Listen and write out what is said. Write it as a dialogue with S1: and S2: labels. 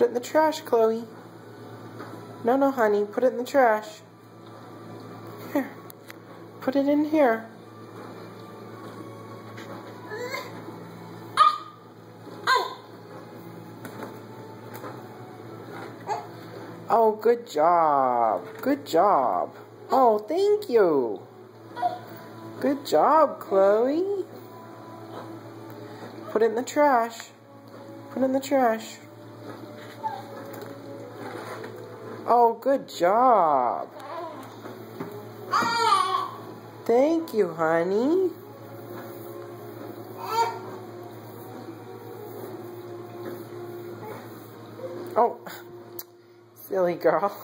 S1: Put it in the trash, Chloe. No, no, honey. Put it in the trash. Here. Put it in here. Oh, good job. Good job. Oh, thank you. Good job, Chloe. Put it in the trash. Put it in the trash. Oh, good job. Thank you, honey. Oh, silly girl.